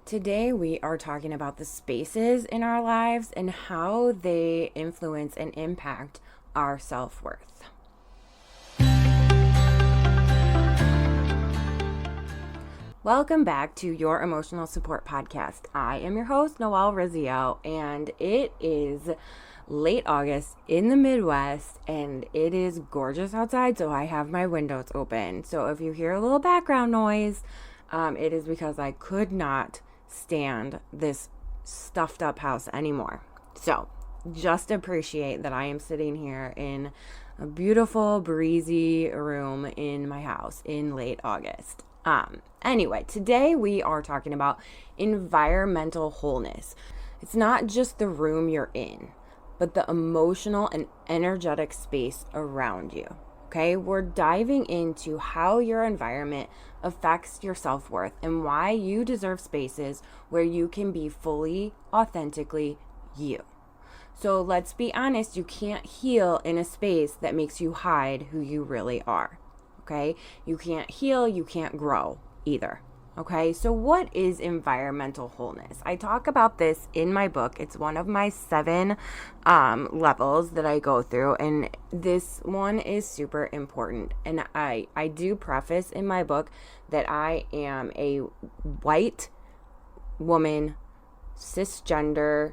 Today, we are talking about the spaces in our lives and how they influence and impact our self worth. Welcome back to your Emotional Support Podcast. I am your host, Noelle Rizzio, and it is late August in the Midwest, and it is gorgeous outside, so I have my windows open. So if you hear a little background noise, it is because I could not stand this stuffed up house anymore. So just appreciate that I am sitting here in a beautiful breezy room in my house in late August. Anyway, today we are talking about environmental wholeness. It's not just the room you're in, but the emotional and energetic space around you. Okay, we're diving into how your environment affects your self-worth and why you deserve spaces where you can be fully, authentically you. So let's be honest, you can't heal in a space that makes you hide who you really are. Okay, you can't heal, you can't grow either. Okay, so what is environmental wholeness? I talk about this in my book. It's one of my 7 levels that I go through, and this one is super important. And I do preface in my book that I am a white woman, cisgender.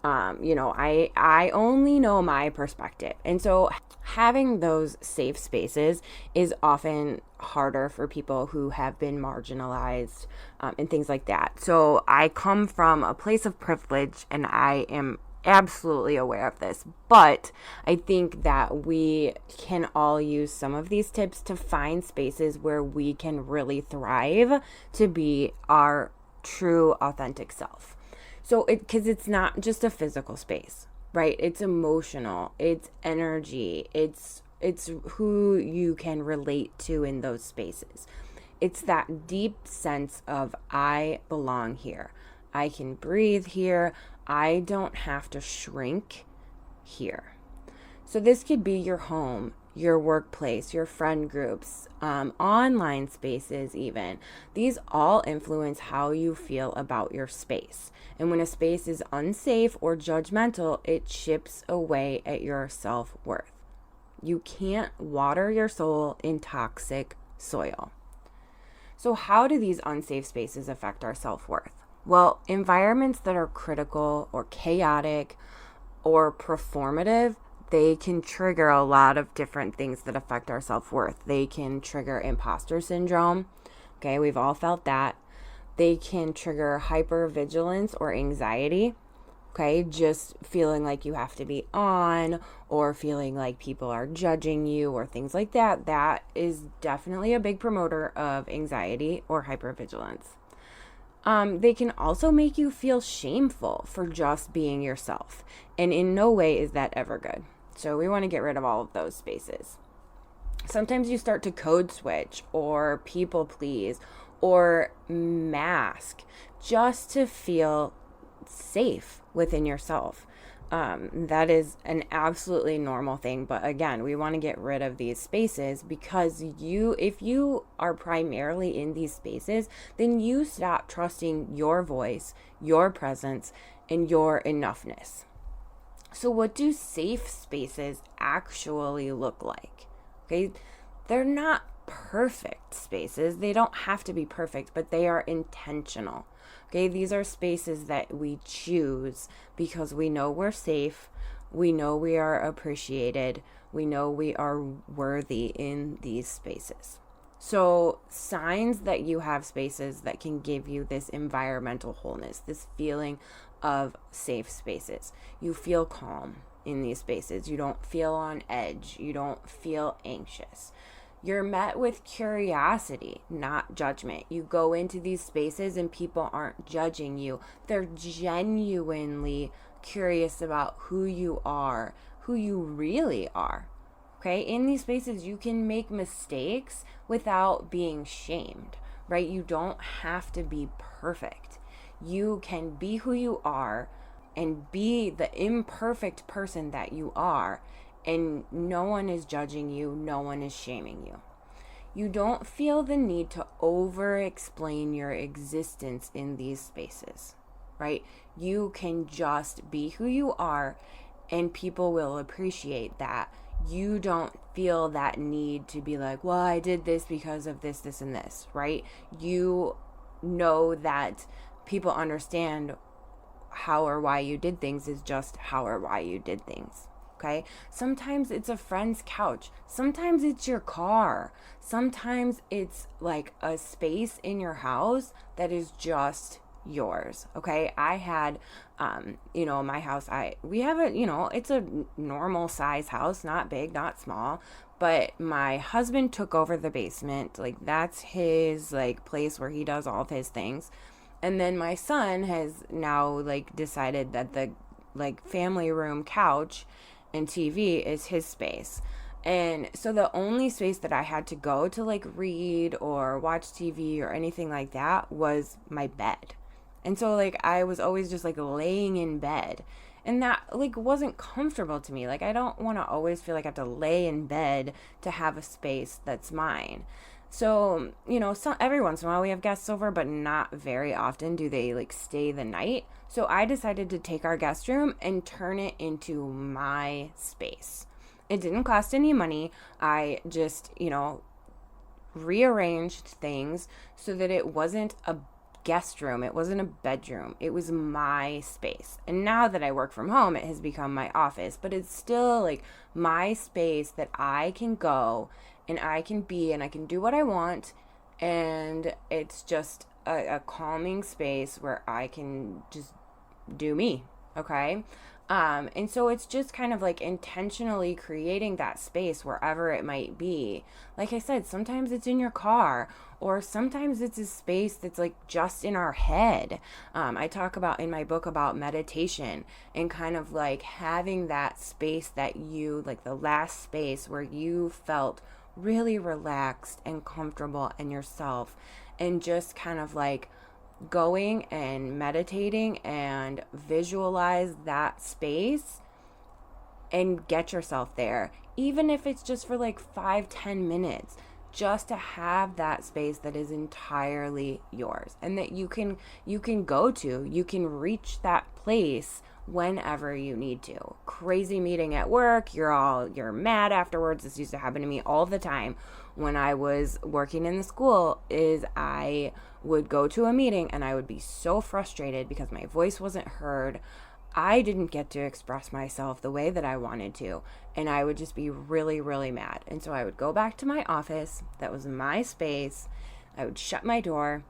I only know my perspective. And so having those safe spaces is often harder for people who have been marginalized and things like that. So I come from a place of privilege, and I am absolutely aware of this. But I think that we can all use some of these tips to find spaces where we can really thrive to be our true, authentic self. So because it's not just a physical space, right? It's emotional, it's energy, it's who you can relate to in those spaces. It's that deep sense of I belong here. I can breathe here. I don't have to shrink here. So this could be your home, your workplace, your friend groups, online spaces even. These all influence how you feel about your space. And when a space is unsafe or judgmental, it chips away at your self-worth. You can't water your soul in toxic soil. So how do these unsafe spaces affect our self-worth? Well, environments that are critical or chaotic or performative, they can trigger a lot of different things that affect our self-worth. They can trigger imposter syndrome. Okay, we've all felt that. They can trigger hypervigilance or anxiety. Okay, just feeling like you have to be on, or feeling like people are judging you or things like that. That is definitely a big promoter of anxiety or hypervigilance. They can also make you feel shameful for just being yourself. And in no way is that ever good. So we want to get rid of all of those spaces. Sometimes you start to code switch or people please or mask just to feel safe within yourself. That is an absolutely normal thing. But again, we want to get rid of these spaces because if you are primarily in these spaces, then you stop trusting your voice, your presence, and your enoughness. So what do safe spaces actually look like? Okay, they're not perfect spaces. They don't have to be perfect, but they are intentional. Okay, these are spaces that we choose because we know we're safe, we know we are appreciated, we know we are worthy in these spaces. So signs that you have spaces that can give you this environmental wholeness, this feeling of safe spaces. You feel calm in these spaces. You don't feel on edge. You don't feel anxious. You're met with curiosity, not judgment. You go into these spaces and people aren't judging you. They're genuinely curious about who you are, who you really are. Okay, in these spaces, you can make mistakes without being shamed, right? You don't have to be perfect. You can be who you are and be the imperfect person that you are, and no one is judging you, no one is shaming you. you don't feel the need to over explain your existence in these spaces, right? You can just be who you are, and people will appreciate that. You don't feel that need to be like, well, I did this because of this, this, and this, right? You know that people understand how or why you did things is just how or why you did things. Okay? Sometimes it's a friend's couch. Sometimes it's your car. Sometimes it's like a space in your house that is just yours. Okay? I had my house, we have it's a normal size house, not big, not small, but my husband took over the basement. Like, that's his like place where he does all of his things. And then my son has now like decided that the like family room couch and TV is his space. And so the only space that I had to go to like read or watch TV or anything like that was my bed. And so like I was always just like laying in bed. And that like wasn't comfortable to me. Like, I don't want to always feel like I have to lay in bed to have a space that's mine. So, every once in a while we have guests over, but not very often do they like stay the night. So I decided to take our guest room and turn it into my space. It didn't cost any money. I just, rearranged things so that it wasn't a guest room. It wasn't a bedroom. It was my space. And now that I work from home, it has become my office, but it's still like my space that I can go and I can be and I can do what I want. And it's just a calming space where I can just do me. Okay. And so it's just kind of like intentionally creating that space wherever it might be. Like I said, sometimes it's in your car, or sometimes it's a space that's like just in our head. I talk about in my book about meditation and kind of like having that space that you, like the last space where you felt really relaxed and comfortable in yourself, and just kind of like going and meditating and visualize that space and get yourself there, even if it's just for like 5-10 minutes, just to have that space that is entirely yours and that you can go to. You can reach that place whenever you need to. Crazy meeting at work, you're mad afterwards. This used to happen to me all the time when I was working in the school. Is I would go to a meeting and I would be so frustrated because my voice wasn't heard. I didn't get to express myself the way that I wanted to, and I would just be really, really mad. And so I would go back to my office. That was my space. I would shut my door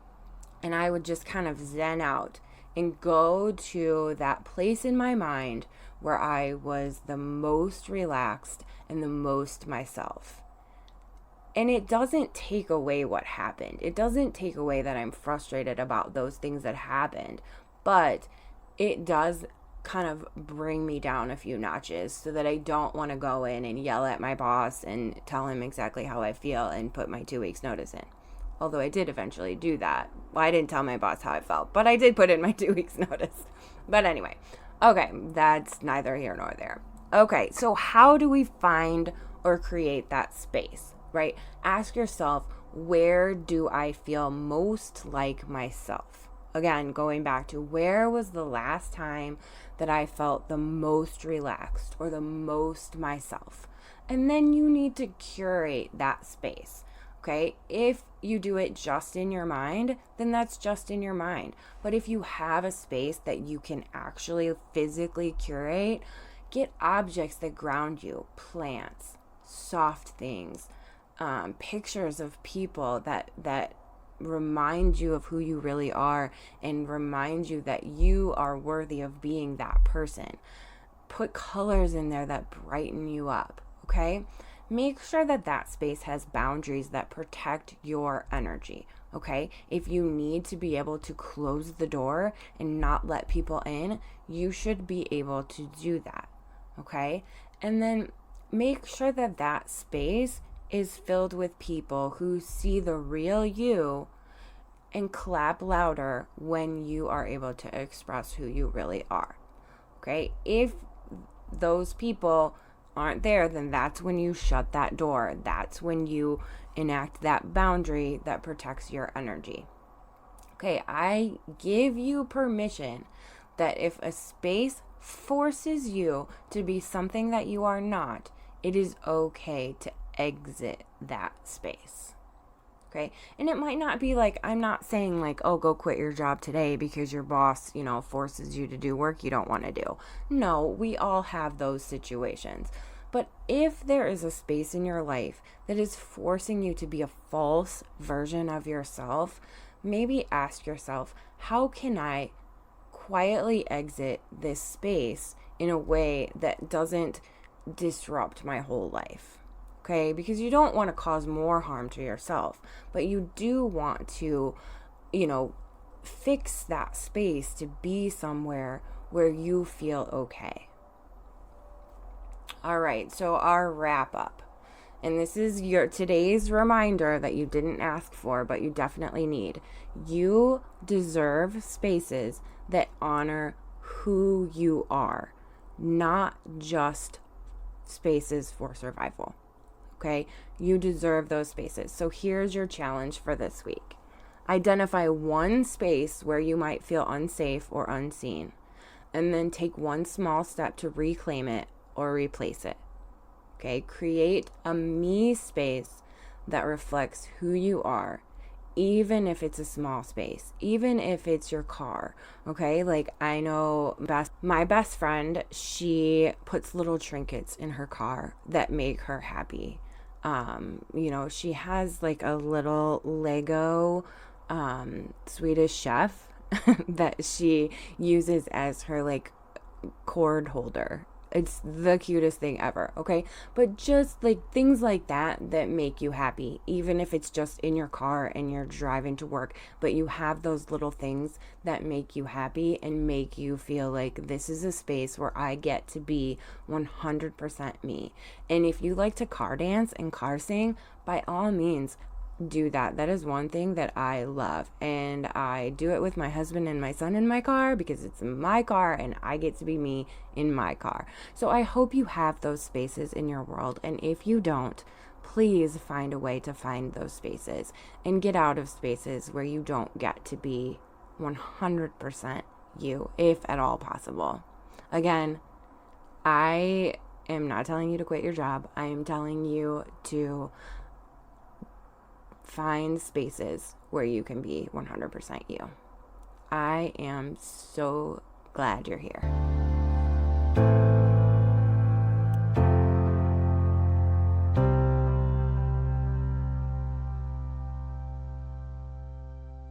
and I would just kind of zen out and go to that place in my mind where I was the most relaxed and the most myself. And it doesn't take away what happened. It doesn't take away that I'm frustrated about those things that happened, but it does kind of bring me down a few notches so that I don't want to go in and yell at my boss and tell him exactly how I feel and put my 2 weeks notice in. Although I did eventually do that. Well, I didn't tell my boss how I felt, but I did put in my 2 weeks notice. But anyway, okay, that's neither here nor there. Okay, so how do we find or create that space, right? Ask yourself, where do I feel most like myself? Again, going back to where was the last time that I felt the most relaxed or the most myself? And then you need to curate that space. Okay, if you do it just in your mind, then that's just in your mind. But if you have a space that you can actually physically curate, get objects that ground you, plants, soft things, pictures of people that remind you of who you really are and remind you that you are worthy of being that person. Put colors in there that brighten you up, okay? Make sure that that space has boundaries that protect your energy, okay? If you need to be able to close the door and not let people in, you should be able to do that, okay? And then make sure that that space is filled with people who see the real you and clap louder when you are able to express who you really are, okay? If those people aren't there, then that's when you shut that door. That's when you enact that boundary that protects your energy. Okay, I give you permission that if a space forces you to be something that you are not, it is okay to exit that space. Okay. And it might not be like, I'm not saying like, oh, go quit your job today because your boss, forces you to do work you don't want to do. No, we all have those situations. But if there is a space in your life that is forcing you to be a false version of yourself, maybe ask yourself, how can I quietly exit this space in a way that doesn't disrupt my whole life? Okay, because you don't want to cause more harm to yourself, but you do want to, fix that space to be somewhere where you feel okay. All right, so our wrap up. And this is your today's reminder that you didn't ask for, but you definitely need. You deserve spaces that honor who you are, not just spaces for survival. Okay, you deserve those spaces. So here's your challenge for this week. Identify one space where you might feel unsafe or unseen, and then take one small step to reclaim it or replace it. Okay, create a me space that reflects who you are, even if it's a small space, even if it's your car. Okay, like I know my best friend, she puts little trinkets in her car that make her happy. She has like a little Lego Swedish chef that she uses as her like cord holder. It's the cutest thing ever, okay? But just like things like that make you happy, even if it's just in your car and you're driving to work, but you have those little things that make you happy and make you feel like this is a space where I get to be 100% me. And if you like to car dance and car sing, by all means, do that. That is one thing that I love, and I do it with my husband and my son in my car because it's my car and I get to be me in my car. So I hope you have those spaces in your world, and if you don't, please find a way to find those spaces and get out of spaces where you don't get to be 100% you, if at all possible. Again, I am not telling you to quit your job. I am telling you to find spaces where you can be 100% you. I am so glad you're here.